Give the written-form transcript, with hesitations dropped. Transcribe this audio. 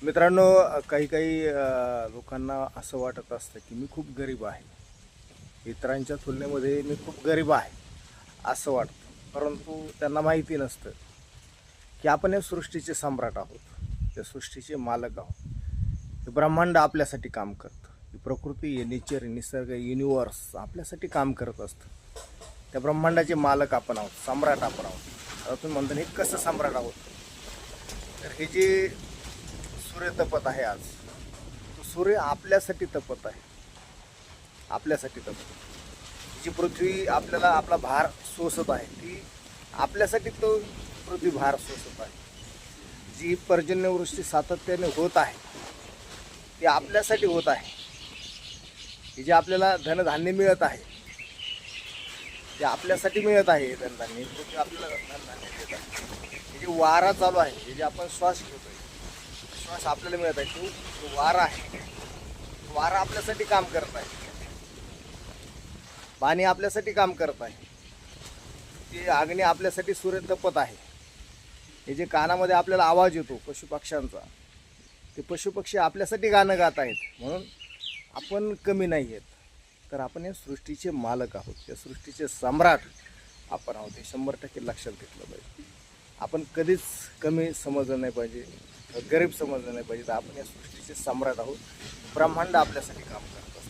मित्रांनो, काही काही लोकांना असं वाटत असतं की मी खूप गरीब आहे, इतरांच्या तुलनेमध्ये मी खूप गरीब आहे असं वाटतं. परंतु त्यांना माहिती नसतं की आपण या सृष्टीचे सम्राट आहोत, त्या सृष्टीचे मालक आहोत. हे ब्रह्मांड आपल्यासाठी काम करतं, ही प्रकृती, हे नेचर, निसर्ग, युनिवर्स आपल्यासाठी काम करत असतं. त्या ब्रह्मांडाचे मालक आपण आहोत, सम्राट आपण आहोत. आता तुम्ही म्हणता हे कसं सम्राट आहोत? तर हे जे सूर्य तपत आहे आज, तो सूर्य आपल्यासाठी तपत आहे, आपल्यासाठी तपत आहे. जी पृथ्वी आपल्याला आपला भार सोसत आहे, ती आपल्यासाठी तो पृथ्वी भार सोसत आहे. जी पर्जन्यवृष्टी सातत्याने होत आहे, ती आपल्यासाठी होत आहे. ही जे आपल्याला धनधान्य मिळत आहे, ते आपल्यासाठी मिळत आहे. धनधान्य पृथ्वी आपल्याला धनधान्य देत आहे. हे जे वारा चालू आहे, हे जे आपण श्वास घेतोय, श्वास आपल्याला मिळत आहे, तो वारा आहे. वारा आपल्यासाठी काम करत आहे, पाणी आपल्यासाठी काम करत आहे, ते अग्नी आपल्यासाठी सूर्य तपत आहे. हे जे कानामध्ये आपल्याला आवाज येतो पशुपक्ष्यांचा, ते पशुपक्षी आपल्यासाठी गाणं गात आहेत. म्हणून आपण कमी नाही आहेत, तर आपण या सृष्टीचे मालक आहोत, या सृष्टीचे सम्राट आपण आहोत. हे 100% लक्षात घेतलं पाहिजे. आपण कधीच कमी समजलं नाही पाहिजे, गरीब समजलं नाही पाहिजे. तर आपण या सृष्टीचे सम्राट आहोत. ब्रह्मांड आपल्यासाठी काम करत असतं.